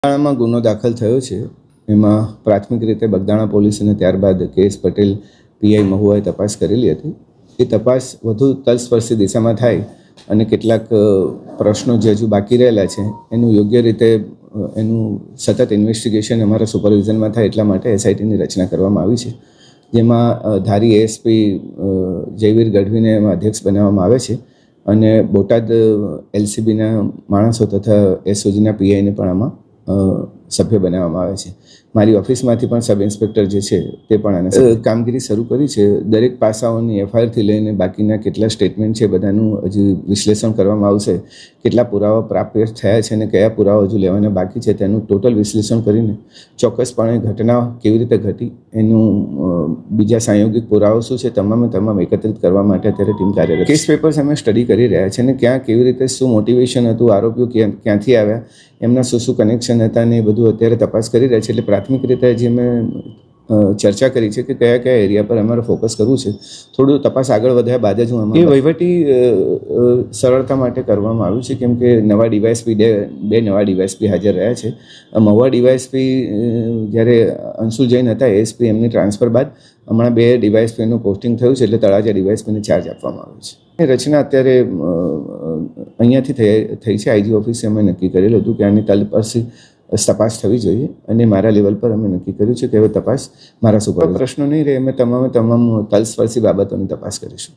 બગદાણામાં ગુનો દાખલ થયો છે. એમાં પ્રાથમિક રીતે બગદાણા પોલીસ અને ત્યારબાદ કેએસ પટેલ પીઆઈ મહુવાએ તપાસ કરેલી હતી. એ તપાસ વધુ તલસ્પર્શી દિશામાં થાય અને કેટલાક પ્રશ્નો જે હજુ બાકી રહેલા છે એનું યોગ્ય રીતે એનું સતત ઇન્વેસ્ટિગેશન અમારા સુપરવિઝનમાં થાય એટલા માટે એસઆઈટીની રચના કરવામાં આવી છે, જેમાં ધારી એએસપી જયવીર ગઢવીને એમાં અધ્યક્ષ બનાવવામાં આવે છે અને બોટાદ એલસીબીના માણસો તથા એસઓજીના પીઆઈને પણ આમાં સભ્ય બનાવવામાં આવે છે. મારી ઓફિસમાંથી પણ સબ ઇન્સ્પેક્ટર જે છે તે પણ આને કામગીરી શરૂ કરી છે. દરેક પાસાઓની એફઆઈઆરથી લઈને બાકીના કેટલા સ્ટેટમેન્ટ છે બધાનું હજી વિશ્લેષણ કરવામાં આવશે. કેટલા પુરાવા પ્રાપ્ત થયા છે અને કયા પુરાવા હજુ લેવાના બાકી છે તેનું ટોટલ વિશ્લેષણ કરીને ચોક્કસપણે ઘટના કેવી રીતે ઘટી, એનું બીજા સંયોગિક પુરાવો શું છે, તમામ એકત્રિત કરવા માટે અત્યારે ટીમ કાર્યરત. કેસ પેપર્સ અમે સ્ટડી કરી રહ્યા છે અને ક્યાં કેવી રીતે શું મોટિવેશન હતું, આરોપીઓ ક્યાંથી આવ્યા, એમના શું કનેક્શન હતા ને એ બધું અત્યારે તપાસ કરી રહ્યા છે. એટલે પ્રાથમિક રીતે જે અમે ચર્ચા કરી છે કે કયા એરિયા પર અમારે ફોકસ કરવું છે. થોડું તપાસ આગળ વધ્યા બાદ જ હું એ વહીવટી સરળતા માટે કરવામાં આવ્યું છે, કેમ કે નવા ડીવાયએસપી બે નવા ડીવાયએસપી હાજર રહ્યા છે. મહુવા ડીવાયએસપી જ્યારે અંશુલ જૈન હતા એએસપી, એમની ટ્રાન્સફર બાદ હમણાં બે ડીવાયએસપીનું પોસ્ટિંગ થયું છે, એટલે તળાજા ડીવાયએસપીને ચાર્જ આપવામાં આવ્યો છે. રચના અત્યારે અહીંયાથી થઈ છે. આઈજી ઓફિસે અમે નક્કી કરેલું હતું કે આની તલસ્પર્શી તપાસ થવી જોઈએ અને મારા લેવલ પર અમે નક્કી કર્યું છે કે હવે તપાસ મારા સુપર પ્રશ્નો નહીં રહે, અમે તમામ તલસ્પર્શી બાબતોની તપાસ કરીશું.